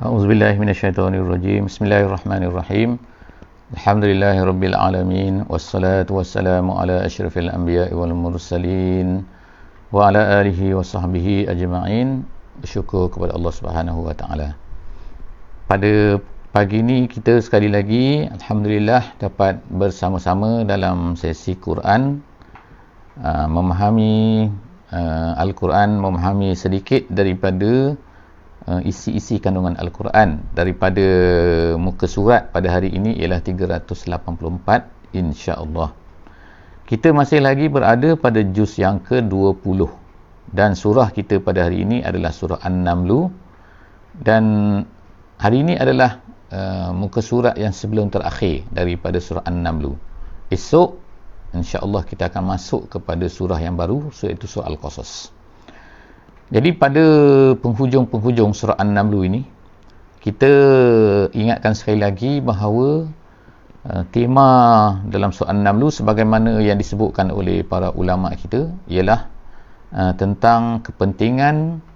A'udzubillahi minasyaitonirrajim. Bismillahirrahmanirrahim. Alhamdulillahirabbil alamin wassalatu wassalamu ala asyrafil anbiya'i wal mursalin wa ala alihi wa sahbihi ajma'in. Bersyukur kepada Allah Subhanahu wa taala. Pada pagi ini kita sekali lagi alhamdulillah dapat bersama-sama dalam sesi Quran, memahami Al-Quran, memahami sedikit daripada isi-isi kandungan Al-Quran daripada muka surat pada hari ini ialah 384 insya-Allah. Kita masih lagi berada pada juz yang ke-20 dan surah kita pada hari ini adalah surah An-Naml, dan hari ini adalah muka surat yang sebelum terakhir daripada surah An-Naml. Esok insya-Allah kita akan masuk kepada surah yang baru, iaitu surah Al-Qasas. Jadi pada penghujung-penghujung surah An-Naml ini, kita ingatkan sekali lagi bahawa tema dalam surah An-Naml sebagaimana yang disebutkan oleh para ulama kita ialah tentang kepentingan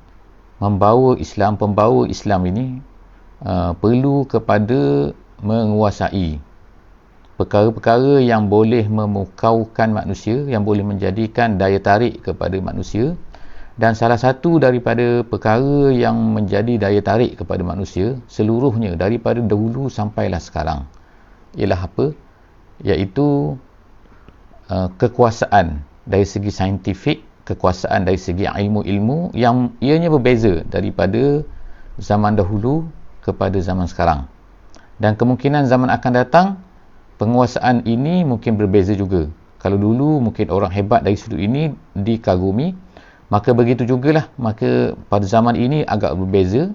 pembawa Islam ini perlu kepada menguasai perkara-perkara yang boleh memukaukan manusia, yang boleh menjadikan daya tarik kepada manusia. Dan salah satu daripada perkara yang menjadi daya tarik kepada manusia seluruhnya daripada dahulu sampailah sekarang ialah apa? Iaitu kekuasaan dari segi saintifik, kekuasaan dari segi ilmu-ilmu yang ianya berbeza daripada zaman dahulu kepada zaman sekarang. Dan kemungkinan zaman akan datang penguasaan ini mungkin berbeza juga. Kalau dulu mungkin orang hebat dari sudut ini dikagumi, maka begitu jugalah, maka pada zaman ini agak berbeza,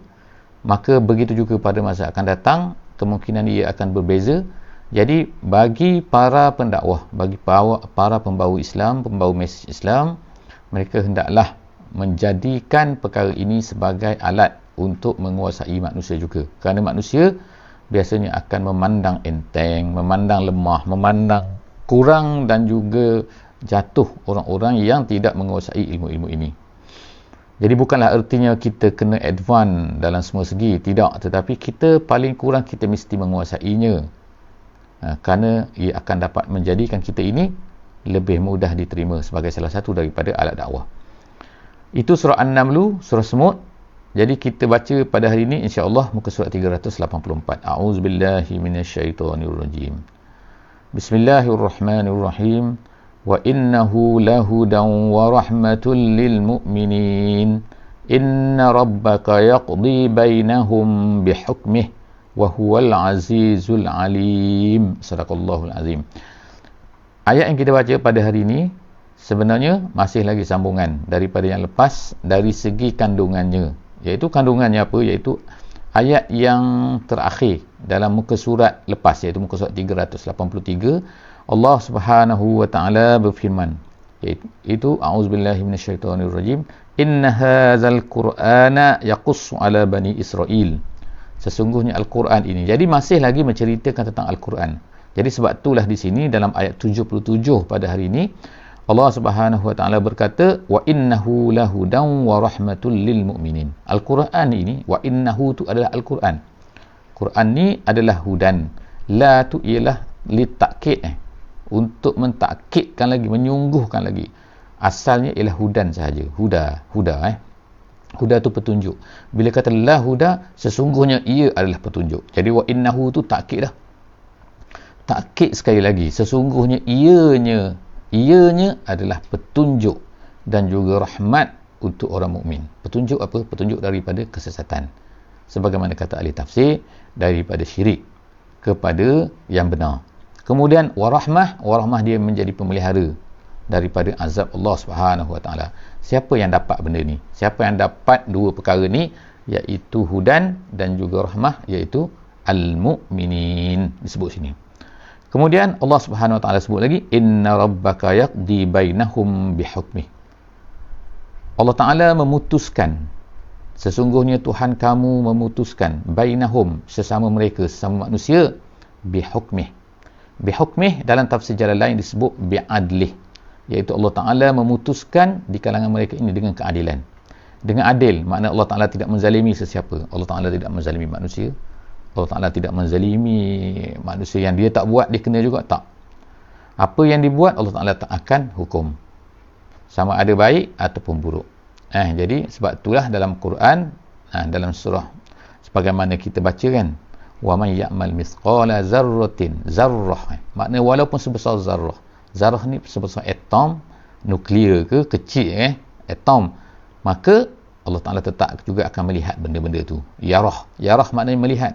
maka begitu juga pada masa akan datang kemungkinan ia akan berbeza. Jadi bagi para pendakwah, bagi para pembawa Islam, pembawa mesej Islam, mereka hendaklah menjadikan perkara ini sebagai alat untuk menguasai manusia juga, kerana manusia biasanya akan memandang enteng, memandang lemah, memandang kurang dan juga jatuh orang-orang yang tidak menguasai ilmu-ilmu ini. Jadi bukanlah artinya kita kena advance dalam semua segi, tidak, tetapi kita paling kurang kita mesti menguasainya, kerana ia akan dapat menjadikan kita ini lebih mudah diterima sebagai salah satu daripada alat dakwah. Itu surah An-Naml, surah semut. Jadi kita baca pada hari ini insya-Allah muka surat 384. A'udzubillahi minasyaitonirrajim. Bismillahirrahmanirrahim. Wa innahu lahudan wa rahmatul lil mu'minin. Inna rabbaka yaqdi bainahum bihukmih wa huwal azizul alim. Sadaqallahul azim. Ayat yang kita baca pada hari ini sebenarnya masih lagi sambungan daripada yang lepas dari segi kandungannya. Iaitu kandungannya apa? Iaitu ayat yang terakhir dalam muka surat lepas, iaitu muka surat 383. Allah Subhanahu wa taala berfirman, iaitu a'udzubillahi minasyaitonirrajim, inna hadzal qur'ana yaqussu ala bani Israil. Sesungguhnya Al-Quran ini, jadi masih lagi menceritakan tentang Al-Quran. Jadi sebab itulah di sini dalam ayat 77 pada hari ini Allah Subhanahu wa taala berkata, wa innahu lahudan wa rahmatul lil mu'minin. Al-Quran ini, wa innahu tu adalah Al-Quran. Quran ni adalah hudan. La tu ialah litakkid, untuk mentakkidkan lagi, menyungguhkan lagi. Asalnya ialah hudan sahaja. Huda. Huda tu petunjuk. Bila kata la huda, sesungguhnya ia adalah petunjuk. Jadi wa innahu tu takkid dah. Takkid sekali lagi, sesungguhnya ianya adalah petunjuk dan juga rahmat untuk orang mukmin. Petunjuk apa? Petunjuk daripada kesesatan. Sebagaimana kata ahli tafsir, daripada syirik kepada yang benar. Kemudian warahmah dia menjadi pemelihara daripada azab Allah Subhanahu wa taala. Siapa yang dapat benda ni? Siapa yang dapat dua perkara ni? Iaitu hudan dan juga rahmah, iaitu al-mu'minin, disebut sini. Kemudian Allah Subhanahu wa taala sebut lagi, inna rabbaka yaqdi bainahum bihukmih. Allah Taala memutuskan, sesungguhnya Tuhan kamu memutuskan bainahum, sesama mereka, sesama manusia, bihukmih. Bihukmih dalam tafsir Jalalain disebut bi'adlih, iaitu Allah Ta'ala memutuskan di kalangan mereka ini dengan keadilan. dengan adil, makna Allah Ta'ala tidak menzalimi sesiapa. Allah Ta'ala tidak menzalimi manusia, Allah Ta'ala tidak menzalimi manusia yang dia tak buat, dia kena juga, tak. Apa yang dibuat, Allah Ta'ala tak akan hukum, sama ada baik ataupun buruk. Jadi sebab itulah dalam Quran, dalam surah sebagaimana kita baca kan, wa man ya'mal mithqala zarratin, zarrah, makna walaupun sebesar zarrah. Zarrah ni sebesar atom nuklear ke, kecil atom, maka Allah Ta'ala tetap juga akan melihat benda-benda tu. Yarah maknanya melihat.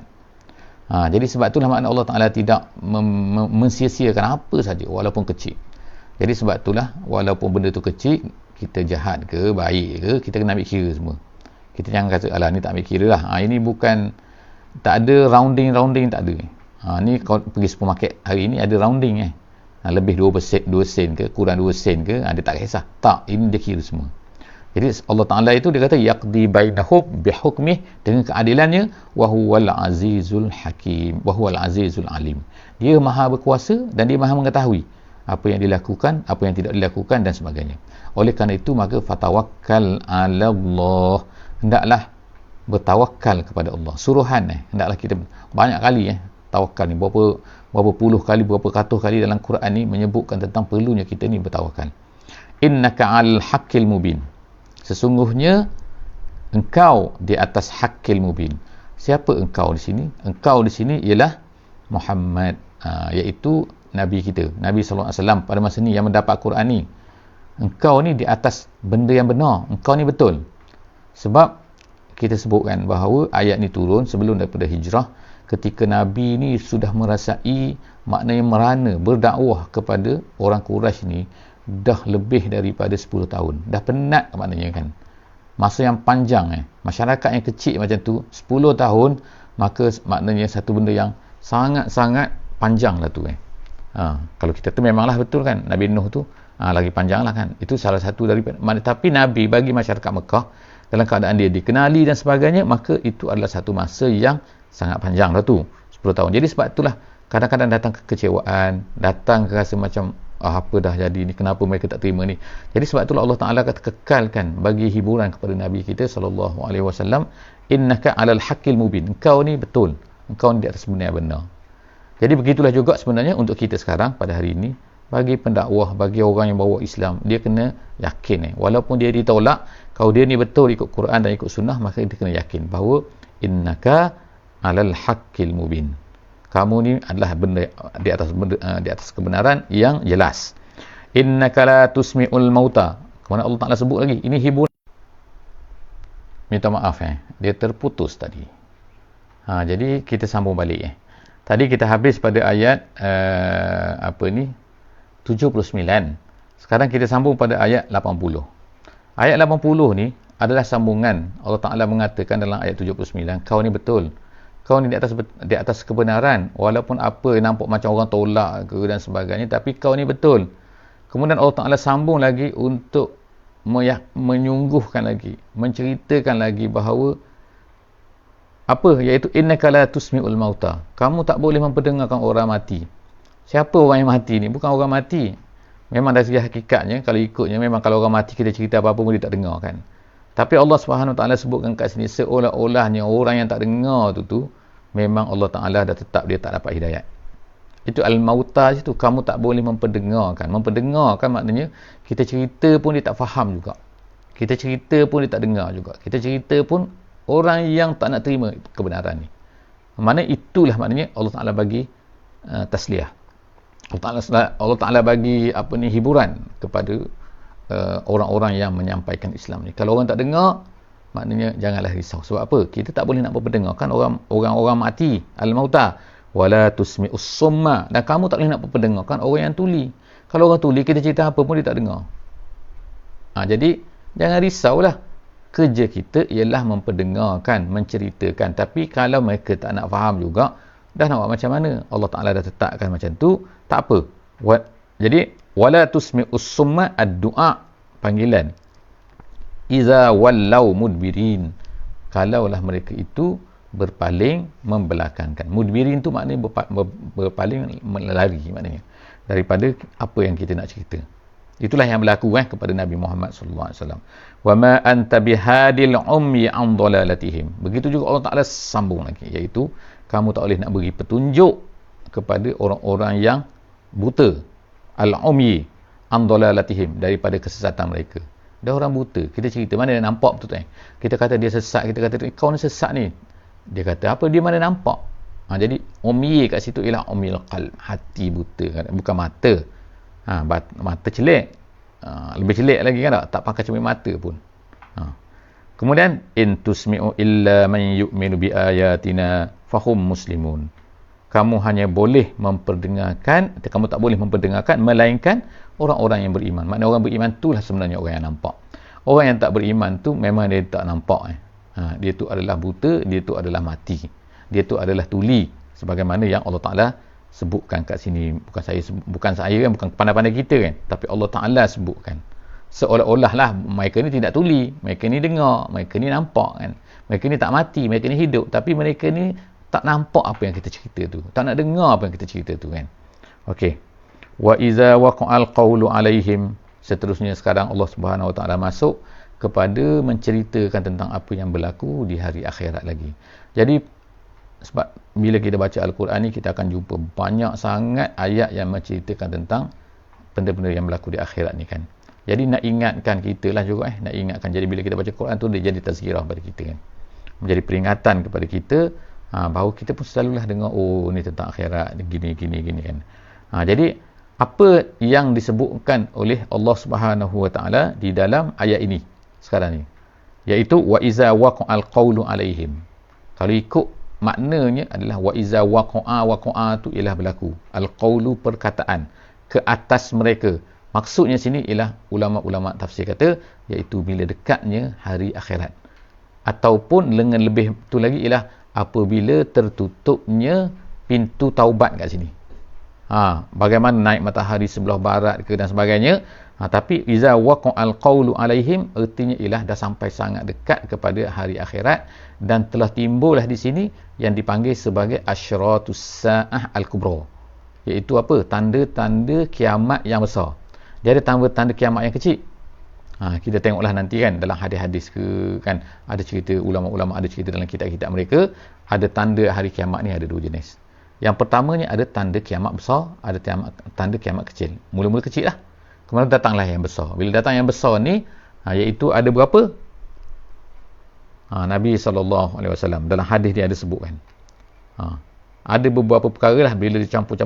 Jadi sebab itulah makna Allah Ta'ala tidak mensia-siakan apa saja walaupun kecil. Jadi sebab itulah walaupun benda tu kecil, kita jahat ke baik ke, kita kena ambil kira semua. Kita jangan kata alah ni tak ambil kira lah, ini bukan, tak ada rounding tak ada. Ni kau pergi supermarket hari ni ada rounding lebih 2 sen ke, kurang 2 sen ke, dia tak kisah. Tak, ini dia kira semua. Jadi Allah Ta'ala itu dia kata yaqdi bainahum bihukmih, dengan keadilannya, wa huwal azizul hakim, wa huwal azizul alim. Dia maha berkuasa dan dia maha mengetahui apa yang dilakukan, apa yang tidak dilakukan dan sebagainya. Oleh kerana itu maka fatawakkal 'ala Allah, hendaklah bertawakal kepada Allah. Suruhan hendaklah kita banyak kali tawakal ni, berapa puluh kali, berapa ratus kali dalam Quran ni menyebutkan tentang perlunya kita ni bertawakal. Innaka 'alal haqqil mubin, sesungguhnya engkau di atas haqqil mubin. Siapa engkau di sini? Engkau di sini ialah Muhammad, iaitu Nabi kita, Nabi SAW pada masa ni yang mendapat Quran ni. Engkau ni di atas benda yang benar, engkau ni betul. Sebab kita sebutkan bahawa ayat ni turun sebelum daripada hijrah, ketika Nabi ni sudah merasai maknanya merana berdakwah kepada orang Quraisy ni dah lebih daripada 10 tahun. Dah penat maknanya kan. Masa yang panjang masyarakat yang kecil macam tu 10 tahun, maka maknanya satu benda yang sangat-sangat panjang lah tu kalau kita tu memanglah betul kan, Nabi Nuh tu lagi panjang lah kan. Itu salah satu daripada, tapi Nabi bagi masyarakat Mekah dalam keadaan dia dikenali dan sebagainya, maka itu adalah satu masa yang sangat panjang lah tu, 10 tahun. Jadi sebab itulah kadang-kadang datang kekecewaan, datang ke rasa macam apa dah jadi ni, kenapa mereka tak terima ni. Jadi sebab itulah Allah Ta'ala kata kekalkan, bagi hiburan kepada Nabi kita SAW, innaka 'alal haqqil mubin, engkau ni betul, engkau ni di atas benda yang benar. Jadi begitulah juga sebenarnya untuk kita sekarang pada hari ini, bagi pendakwah, bagi orang yang bawa Islam, dia kena yakin walaupun dia ditolak, kalau dia ni betul ikut Quran dan ikut sunnah, maka dia kena yakin bahawa innaka 'alal haqqil mubin, kamu ni adalah benda di atas kebenaran yang jelas. Innaka la tusmi'ul mauta, kemudian Allah Ta'ala sebut lagi, ini hiburan. Minta maaf dia terputus tadi. Jadi kita sambung balik tadi kita habis pada ayat 79. Sekarang kita sambung pada ayat 80. Ayat 80 ni adalah sambungan. Allah Ta'ala mengatakan dalam ayat 79, kau ni betul, kau ni di atas kebenaran, walaupun apa nampak macam orang tolak ke dan sebagainya, tapi kau ni betul. Kemudian Allah Ta'ala sambung lagi untuk menyungguhkan lagi, menceritakan lagi bahawa apa, iaitu innaka la tusmi'ul mauta, kamu tak boleh memperdengarkan orang mati. Siapa orang yang mati ni? Bukan orang mati. Memang dari segi hakikatnya, kalau ikutnya, memang kalau orang mati kita cerita apa-apa pun dia tak dengar kan. Tapi Allah Subhanahu Wa Taala sebutkan kat sini seolah-olahnya orang yang tak dengar tu memang Allah Ta'ala dah tetap dia tak dapat hidayat. Itu al-mauta itu, kamu tak boleh memperdengarkan. Memperdengarkan maknanya kita cerita pun dia tak faham juga. Kita cerita pun dia tak dengar juga. Kita cerita pun orang yang tak nak terima kebenaran ni. Mana itulah maknanya Allah Ta'ala bagi tasliyah. Allah Ta'ala bagi hiburan kepada orang-orang yang menyampaikan Islam ni. Kalau orang tak dengar, maknanya janganlah risau. Sebab apa? Kita tak boleh nak memperdengarkan orang-orang mati, al-mauta, wala tusmi'us summa, dan kamu tak boleh nak memperdengarkan orang yang tuli. Kalau orang tuli, kita cerita apa pun dia tak dengar. Jadi jangan risaulah. Kerja kita ialah memperdengarkan, menceritakan. Tapi kalau mereka tak nak faham juga, dah nak buat macam mana? Allah Ta'ala dah tetapkan macam tu, tak apa. Jadi wala tusmi'us summa ad-du'a, panggilan. Iza wallau mudbirin, kalaulah mereka itu berpaling membelakangkan. Mudbirin tu maknanya berpaling, melari maknanya daripada apa yang kita nak cerita. Itulah yang berlaku kepada Nabi Muhammad sallallahu alaihi wasallam. Wa ma anta bihadil ummi an dalalatihim. Begitu juga Allah Taala sambung lagi, iaitu kamu tak boleh nak beri petunjuk kepada orang-orang yang buta, al-ummi an dalalatihim, daripada kesesatan mereka. Dah orang buta, kita cerita mana dia nampak betul tu. Kita kata dia sesat, kita kata kau ni sesat ni. Dia kata apa, dia mana nampak. Jadi ummi kat situ ialah ummil qalb, hati buta, bukan mata. Mata celik, lebih celik lagi kan, tak pakai cermin mata pun. Kemudian in tusmi'u illa man yu'minu bi ayatina fahum muslimun. Kamu hanya boleh memperdengarkan, kamu tak boleh memperdengarkan melainkan orang-orang yang beriman. Maknanya orang beriman itulah sebenarnya orang yang nampak. Orang yang tak beriman tu memang dia tak nampak. Dia tu adalah buta, dia tu adalah mati, dia tu adalah tuli, sebagaimana yang Allah Ta'ala sebutkan kat sini. Bukan saya kan, bukan pandai-pandai kita kan, tapi Allah Ta'ala sebutkan seolah-olah lah mereka ni tidak tuli, mereka ni dengar, mereka ni nampak kan, mereka ni tak mati, mereka ni hidup, tapi mereka ni tak nampak apa yang kita cerita tu, tak nak dengar apa yang kita cerita tu kan. Okey, wa iza waqa'al qawlu alaihim. Seterusnya sekarang Allah Subhanahu Wa Ta'ala masuk kepada menceritakan tentang apa yang berlaku di hari akhirat lagi. Jadi sebab bila kita baca Al-Quran ni, kita akan jumpa banyak sangat ayat yang menceritakan tentang benda-benda yang berlaku di akhirat ni kan. Jadi nak ingatkan kita lah juga nak ingatkan. Jadi bila kita baca Quran tu, dia jadi tazkirah kepada kita kan, menjadi peringatan kepada kita bahawa kita pun selalulah dengar, oh ni tentang akhirat, gini kan. Jadi apa yang disebutkan oleh Allah Subhanahu Wa Ta'ala di dalam ayat ini sekarang ni, iaitu wa iza waqa'al qawlu alaihim. Kalau ikut maknanya adalah wa iza waqa'a tu ialah berlaku, al-qawlu perkataan ke atas mereka. Maksudnya sini ialah ulama-ulama tafsir kata, iaitu bila dekatnya hari akhirat, ataupun dengan lebih tu lagi ialah apabila tertutupnya pintu taubat kat sini. Bagaimana naik matahari sebelah barat ke dan sebagainya. Tapi iza waqa'al qawlu alaihim artinya ialah dah sampai sangat dekat kepada hari akhirat, dan telah timbullah di sini yang dipanggil sebagai asyratus sa'ah al-kubra, iaitu apa? Tanda-tanda kiamat yang besar. Dia ada tanda-tanda kiamat yang kecil. Kita tengoklah nanti kan dalam hadis-hadis ke kan, ada cerita ulama-ulama, ada cerita dalam kitab-kitab mereka, ada tanda hari kiamat ni ada dua jenis. Yang pertamanya ada tanda kiamat besar, ada tanda kiamat kecil. Mula-mula kecil lah, kemudian datanglah yang besar. Bila datang yang besar ni, iaitu ada berapa? Nabi SAW dalam hadis dia ada sebutkan. Ada beberapa perkara lah bila dicampur,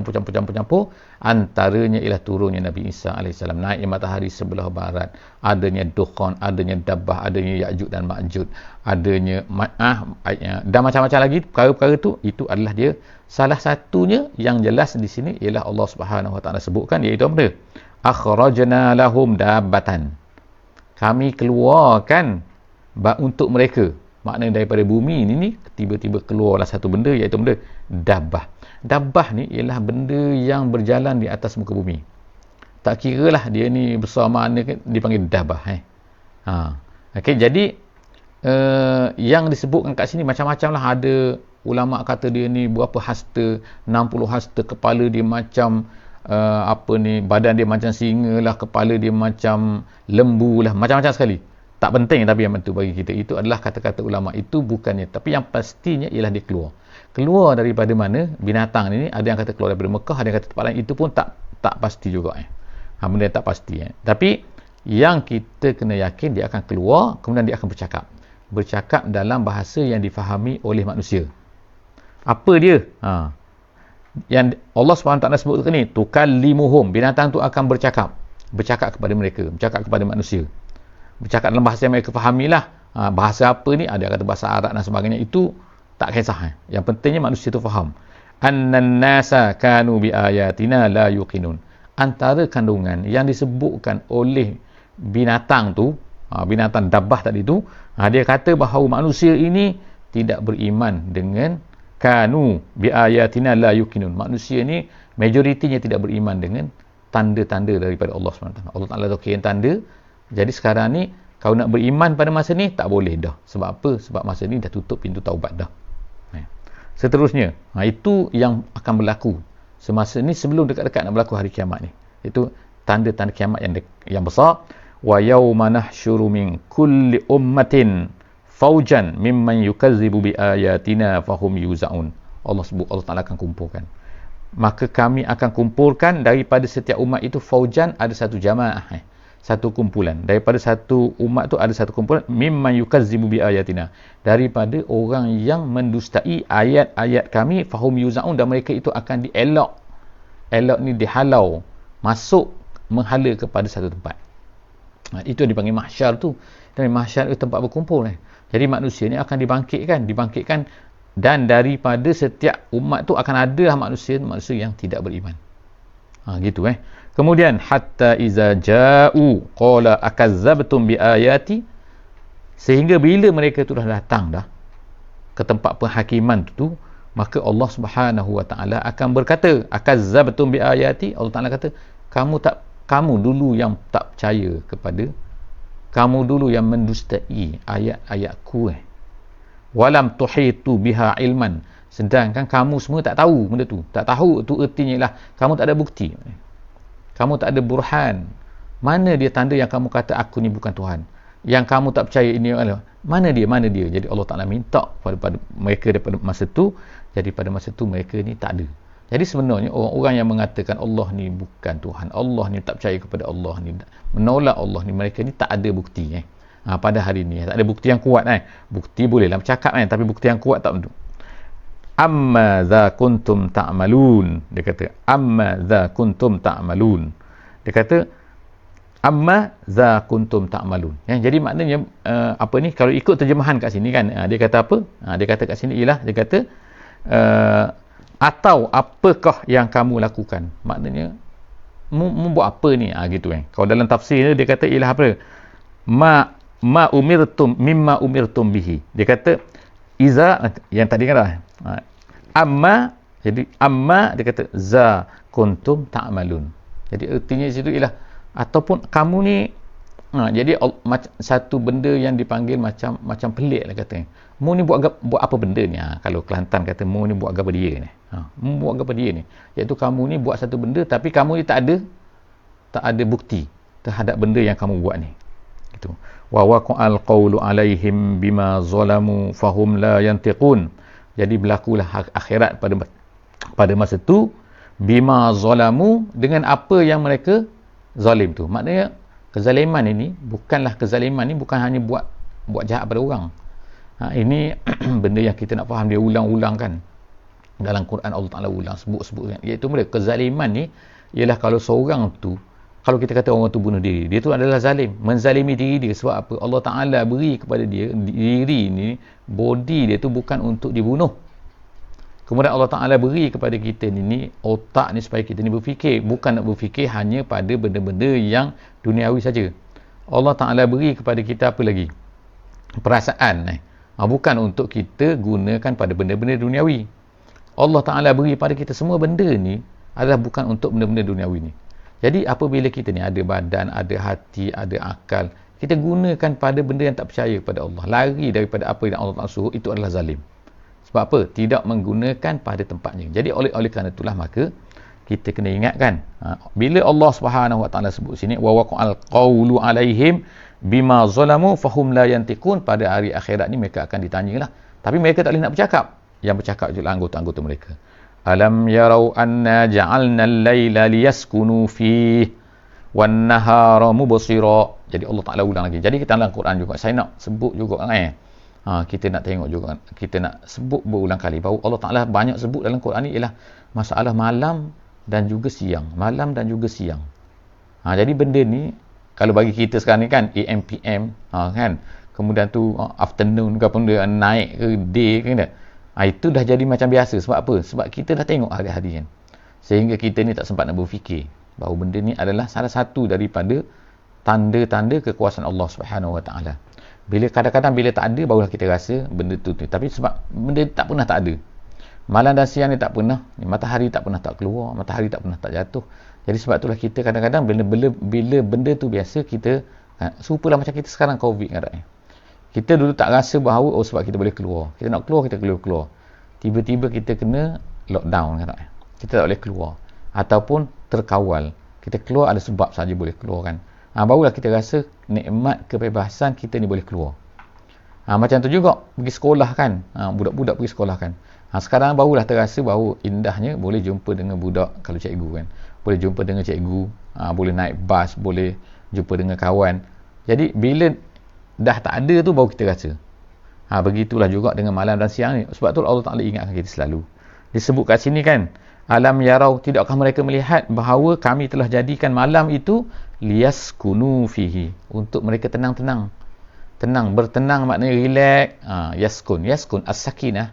antaranya ialah turunnya Nabi Isa AS, naik matahari sebelah barat, adanya dukhan, adanya dabbah, adanya Ya'juj dan Ma'juj, adanya dan macam-macam lagi perkara-perkara tu. Itu adalah dia. Salah satunya yang jelas di sini ialah Allah Subhanahu Wa Ta'ala sebutkan, iaitu apa? Akhrajna lahum dabbatan. Kami keluarkan untuk mereka. Maknanya daripada bumi ni tiba-tiba keluarlah satu benda, iaitu benda dabbah. Dabbah ni ialah benda yang berjalan di atas muka bumi. Tak kira lah dia ni besar mana, dipanggil dabbah. Okey, jadi yang disebutkan kat sini macam-macam lah. Ada ulama kata dia ni berapa hasta, 60 hasta, kepala dia macam badan dia macam singa lah, kepala dia macam lembu lah, macam-macam sekali. Tak penting, tapi yang penting bagi kita itu adalah kata-kata ulama. Itu bukannya, tapi yang pastinya ialah dia keluar daripada mana binatang ini. Ada yang kata keluar daripada Mekah, ada yang kata tempat lain. Itu pun tak pasti juga benda yang tak pasti tapi yang kita kena yakin dia akan keluar, kemudian dia akan bercakap dalam bahasa yang difahami oleh manusia. Apa dia? Yang Allah SWT sebut ni, tukallimuhum, binatang tu akan bercakap kepada mereka, bercakap kepada manusia, bercakap dalam bahasa yang mereka fahamilah. Bahasa apa ni? Ada kata bahasa Arab dan sebagainya, itu tak kisah. Yang pentingnya manusia tu faham. Annan nasa kanu bi ayatina la yuqinun. Antara kandungan yang disebutkan oleh binatang tu, binatang dabbah tadi tu, dia kata bahawa manusia ini tidak beriman dengan kanu bi ayatina la yuqinun. Manusia ni majoritinya tidak beriman dengan tanda-tanda daripada Allah SWT. Allah Ta'ala tu kirim tanda. Jadi sekarang ni kau nak beriman pada masa ni tak boleh dah. Sebab apa? Sebab masa ni dah tutup pintu taubat dah. Seterusnya, itu yang akan berlaku semasa ni sebelum dekat-dekat nak berlaku hari kiamat ni. Itu tanda-tanda kiamat yang besar. Wa yauma nahsyuru min kulli ummatin faujan mimman yukazzibu bi ayatina fahum yuzaun. Allah sebut, Allah Taala akan kumpulkan. Maka kami akan kumpulkan daripada setiap umat itu faujan, ada satu jamaah, satu kumpulan. Daripada satu umat tu ada satu kumpulan, mimman yukazzibu bi ayatina, daripada orang yang mendustai ayat-ayat kami, fahum yuzaun, dan mereka itu akan dielak. Elak ni dihalau, masuk, menghala kepada satu tempat. Itu yang dipanggil mahsyar tu. Dan mahsyar itu tempat berkumpul. Jadi manusia ni akan dibangkitkan, dan daripada setiap umat tu akan ada manusia yang tidak beriman. Gitu. Kemudian hatta iza ja'u qala akazzabtum bi ayati, sehingga bila mereka tu dah datang dah ke tempat penghakiman tu, maka Allah Subhanahu wa taala akan berkata, akazzabtum bi ayati, Allah Taala kata, kamu dulu yang tak percaya kepada, kamu dulu yang mendustai ayat-ayatku. Walam tuhitu biha ilman, sedangkan kamu semua tak tahu benda tu. Tak tahu tu ertinya ialah kamu tak ada bukti, kamu tak ada burhan. Mana dia tanda yang kamu kata aku ni bukan Tuhan, yang kamu tak percaya ini adalah mana dia. Jadi Allah Ta'ala minta pada mereka daripada masa tu. Jadi pada masa tu mereka ni tak ada. Jadi sebenarnya orang-orang yang mengatakan Allah ni bukan Tuhan, Allah ni tak percaya kepada Allah ni, menolak Allah ni, mereka ni tak ada bukti. Pada hari ni tak ada bukti yang kuat. Bukti bolehlah bercakap, tapi bukti yang kuat tak betul. Amma za kuntum ta'malun, dia kata amma za kuntum ta'malun, dia kata amma za kuntum ta'malun. Jadi maknanya apa ni, kalau ikut terjemahan kat sini kan, dia kata apa? Dia kata kat sini ialah, dia kata atau apakah yang kamu lakukan, maknanya membuat apa ni, gitu kan. Kalau dalam tafsir dia kata ialah apa, ma umirtum mimma umirtum bihi, dia kata iza, yang tadi kan amma, jadi amma dia kata za kuntum ta'malun, jadi artinya situ ialah ataupun kamu ni, jadi satu benda yang dipanggil macam pelik lah katanya. Mu ni buat apa benda ni? Kalau Kelantan kata mu ni buat apa dia ni? Mu buat apa dia ni? Iaitu kamu ni buat satu benda, tapi kamu ni tak ada bukti terhadap benda yang kamu buat ni. Gitu. Wa waqa'al qawlu alaihim bima zalamu fahum la yantiqun. Jadi berlakulah akhirat pada masa tu, bima zalamu, dengan apa yang mereka zalim tu. Maknanya kezaliman ini bukanlah bukan hanya buat jahat pada orang. Ini benda yang kita nak faham, dia ulang-ulang kan dalam Quran. Allah Ta'ala ulang sebut kan, iaitu mereka kezaliman ni ialah kalau seorang tu, kalau kita kata orang tu bunuh diri, dia tu adalah zalim, menzalimi diri dia. Sebab apa? Allah Ta'ala beri kepada dia diri ni, body dia tu bukan untuk dibunuh. Kemudian Allah Ta'ala beri kepada kita ni otak ni supaya kita ni berfikir, bukan nak berfikir hanya pada benda-benda yang duniawi saja. Allah Ta'ala beri kepada kita apa lagi? Perasaan. Bukan untuk kita gunakan pada benda-benda duniawi. Allah Ta'ala beri pada kita semua benda ni adalah bukan untuk benda-benda duniawi ni. Jadi apabila kita ni ada badan, ada hati, ada akal, kita gunakan pada benda yang tak percaya pada Allah, lari daripada apa yang Allah Ta'ala suruh, itu adalah zalim. Sebab apa? Tidak menggunakan pada tempatnya. Jadi oleh kerana itulah maka kita kena ingatkan, bila Allah Subhanahu Wa Ta'ala sebut sini wa waqa'al qawlu alaihim bima zalamu fahum la yantiqun, pada hari akhirat ni mereka akan ditanyalah, tapi mereka tak boleh nak bercakap. Yang bercakap ialah anggota-anggota mereka. Alam yarau anna ja'alna al-laila liyaskunu fihi wan nahara mubsira. Jadi Allah Ta'ala ulang lagi. Jadi kita dalam Quran juga, saya nak sebut juga kita nak tengok juga, kita nak sebut berulang kali bahawa Allah Ta'ala banyak sebut dalam Quran ni ialah masalah malam dan juga siang. Jadi benda ni kalau bagi kita sekarang ni kan AM PM kan, kemudian tu afternoon ke apa dia naik ke day kan, itu dah jadi macam biasa. Sebab apa? Sebab kita dah tengok hari-hari kan, sehingga kita ni tak sempat nak berfikir bahawa benda ni adalah salah satu daripada tanda-tanda kekuasaan Allah Subhanahu Wa Ta'ala. Bila kadang-kadang bila tak ada, barulah kita rasa benda tu. Tapi sebab benda tak pernah tak ada, malam dan siang ni tak pernah, matahari tak pernah tak keluar, matahari tak pernah tak jatuh. Jadi sebab itulah kita kadang-kadang bila benda tu biasa, kita serupalah macam kita sekarang COVID kan. Kita dulu tak rasa bahawa sebab kita boleh keluar, kita nak keluar, kita keluar. Tiba-tiba kita kena lockdown kan. Kita tak boleh keluar ataupun terkawal. Kita keluar ada sebab saja boleh keluar kan. Barulah kita rasa nikmat kebebasan kita ni boleh keluar. Macam tu juga pergi sekolah kan. Budak-budak pergi sekolah kan. Sekarang barulah terasa bahawa indahnya boleh jumpa dengan budak kalau cikgu kan. Boleh jumpa dengan cikgu, boleh naik bas, boleh jumpa dengan kawan. Jadi bila dah tak ada tu baru kita rasa. Begitulah juga dengan malam dan siang ni. Sebab tu Allah Ta'ala ingatkan kita selalu. Disebut kat sini kan, alam yarau, tidakkah mereka melihat bahawa kami telah jadikan malam itu liyaskunu fihi, untuk mereka tenang-tenang. Tenang, bertenang maknanya relax. Yaskun as-sakinah.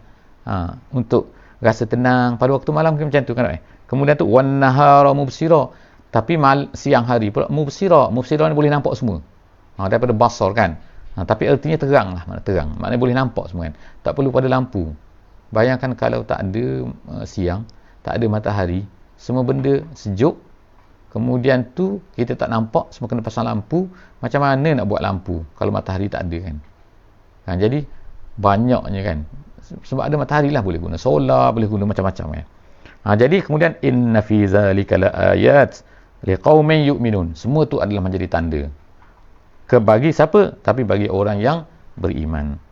Untuk rasa tenang pada waktu malam macam tu kan. Kemudian tu wan nahara mubsira, tapi siang hari pula mubsira ni boleh nampak semua. Daripada basar kan. Tapi artinya terang lah, maknanya boleh nampak semua kan. Tak perlu pada lampu. Bayangkan kalau tak ada siang, tak ada matahari, semua benda sejuk, kemudian tu kita tak nampak, semua kena pasang lampu. Macam mana nak buat lampu kalau matahari tak ada kan? Jadi banyaknya kan. Sebab ada matahari lah, boleh guna solar, boleh guna macam-macam kan. Jadi kemudian inna fi zalika laayat liqaumin yu'minun. Semua tu adalah menjadi tanda. Bagi siapa? Tapi bagi orang yang beriman.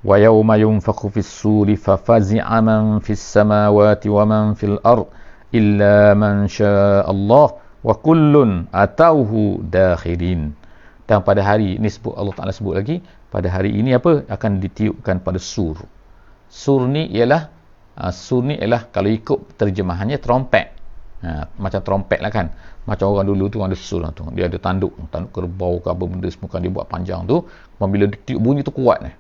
Wa yauma yunfakhu fis suri fa fazi'a man fis samawati wa man fil ard illa man syaa Allah wa kullun atauhu dakhirin. Dan pada hari ini Allah Taala sebut lagi, pada hari ini apa? Akan ditiupkan pada sur. Sur ni ialah kalau ikut terjemahannya trompet. Macam trompet lah kan. Macam orang dulu tu ada sur tu. Dia ada tanduk kerbau ke apa benda semua kan dia buat panjang tu. Bila ditiup bunyi tu kuat ni.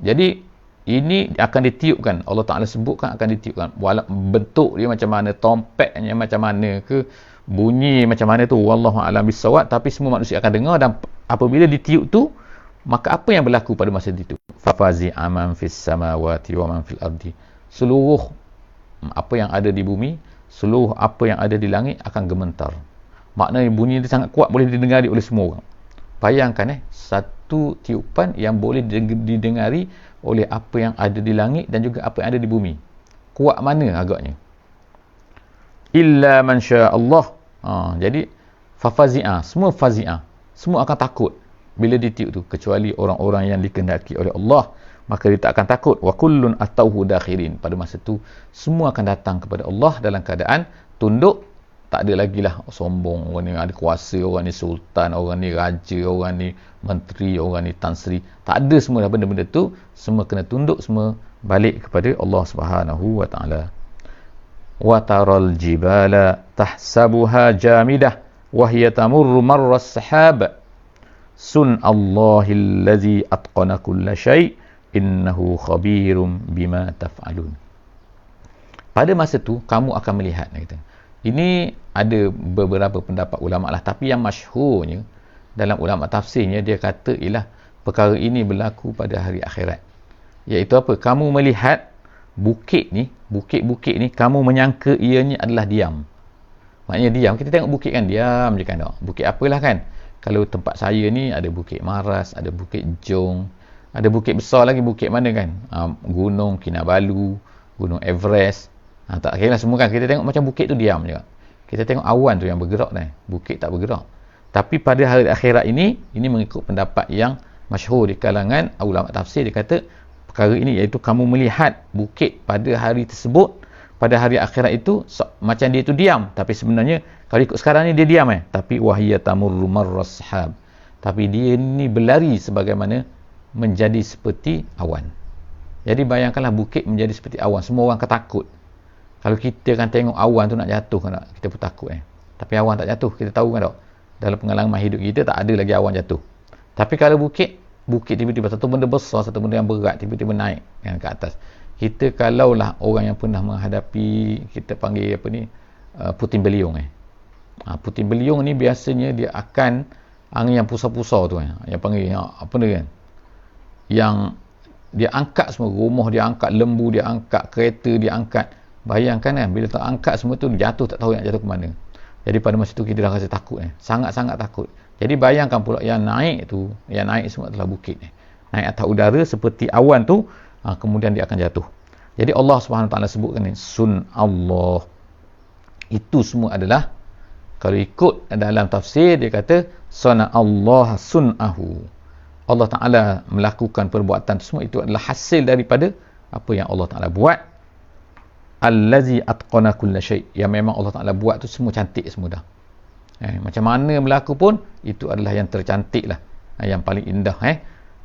Jadi ini akan ditiupkan. Allah Ta'ala sebutkan akan ditiupkan. Bentuk dia macam mana, trompetnya macam mana ke, bunyi macam mana tu wallahu a'lam bissawab, tapi semua manusia akan dengar. Dan apabila ditiup tu, maka apa yang berlaku pada masa itu? Fafazi aman fis samawati wa man fil ardi. Seluruh apa yang ada di bumi, seluruh apa yang ada di langit akan gemetar. Maknanya bunyi dia sangat kuat, boleh didengari oleh semua orang. Bayangkan satu tiupan yang boleh didengari oleh apa yang ada di langit dan juga apa yang ada di bumi. Kuat mana agaknya? Illa man syaa Allah. Jadi fafazi'a, semua fazi'ah, semua akan takut bila ditiup tu, kecuali orang-orang yang dikehendaki oleh Allah, maka dia tak akan takut. Wa kullun atauhu dakhirin. Pada masa tu semua akan datang kepada Allah dalam keadaan tunduk. Tak ada lagi lah sombong, orang ni ada kuasa, orang ni sultan, orang ni raja, orang ni menteri, orang ni tan sri. Tak ada semua dah benda-benda tu, semua kena tunduk, semua balik kepada Allah Subhanahu wa taala. Wa taral jibala tahsabuha jamidah wa hiya tamurru marra as-sahab. Sun Allahil ladzi atqana kulla syai' innahu khabirum bima taf'alun. Pada masa tu kamu akan melihat, kata. Ini ada beberapa pendapat ulama lah, tapi yang masyhurnya dalam ulama tafsirnya dia kata ialah perkara ini berlaku pada hari akhirat. Iaitu apa? Kamu melihat bukit ni, bukit-bukit ni kamu menyangka ianya adalah diam. Maknanya diam. Kita tengok bukit kan diam je kan. Bukit apalah kan. Kalau tempat saya ni ada Bukit Maras, ada Bukit Jong, ada bukit besar lagi, bukit mana kan? Gunung Kinabalu, Gunung Everest. Tak kira lah semua kan. Kita tengok macam bukit tu diam je. Kita tengok awan tu yang bergerak dah. Bukit tak bergerak. Tapi pada hari akhirat ini mengikut pendapat yang masyhur di kalangan ulama tafsir, dia kata perkara ini iaitu kamu melihat bukit pada hari tersebut, pada hari akhirat itu macam dia tu diam, tapi sebenarnya kalau ikut sekarang ni dia diam tapi wahiyya tamurru marras sahab, tapi dia ni berlari sebagaimana menjadi seperti awan. Jadi bayangkanlah bukit menjadi seperti awan, semua orang akan takut. Kalau kita kan tengok awan tu nak jatuh kan tak? Kita pun takut Tapi awan tak jatuh, kita tahu kan tak? Dalam pengalaman hidup kita tak ada lagi awan jatuh. Tapi kalau bukit tiba-tiba satu benda besar, satu benda yang berat tiba-tiba naik kan ke atas. Kita kalaulah orang yang pernah menghadapi, kita panggil apa ni, puting beliung puting beliung ni biasanya dia akan angin yang pusar-pusar tu yang panggil apa ni kan, yang dia angkat semua, rumah dia angkat, lembu dia angkat, kereta dia angkat. Bayangkan kan, bila tak angkat semua tu jatuh, tak tahu nak jatuh ke mana. Jadi pada masa tu kita dah rasa takut sangat-sangat takut. Jadi bayangkan pula yang naik semua adalah bukit naik atas udara seperti awan tu, kemudian dia akan jatuh. Jadi Allah Subhanahu Wa Taala sebutkan ni sun Allah, itu semua adalah Kalau ikut dalam tafsir, dia kata sana Allah sun'ahu. Allah Ta'ala melakukan perbuatan semua itu adalah hasil daripada apa yang Allah Ta'ala buat. Allazi atqana kulla syai', yang memang Allah Ta'ala buat tu semua cantik semua dah. Macam mana berlaku pun itu adalah yang tercantik lah, yang paling indah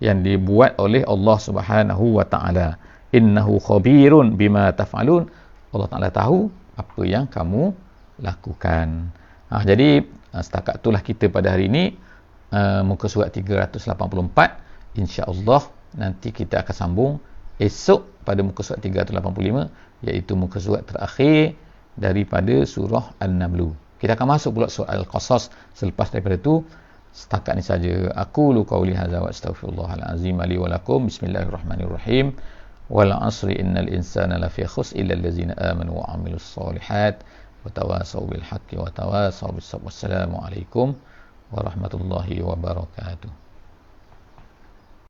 yang dibuat oleh Allah Subhanahu wa Ta'ala. Innahu khabirun bima taf'alun. Allah Ta'ala tahu apa yang kamu lakukan. Jadi setakat itulah kita pada hari ini, muka surat 384. InsyaAllah nanti kita akan sambung esok pada muka surat 385, iaitu muka surat terakhir daripada surah An-Naml. Kita akan masuk pula surah Al-Qasas selepas daripada itu. Setakat ni saja. Aku lu qauli hadza wa astaghfirullahal azim li wa lakum. Bismillahirrahmanirrahim. Wal 'asri innal insana lafi khusr illa allazina amanu wa 'amilus solihat wa tawasaw bil haqqi wa tawasaw bis sabr. Wassalamu alaikum warahmatullahi wabarakatuh.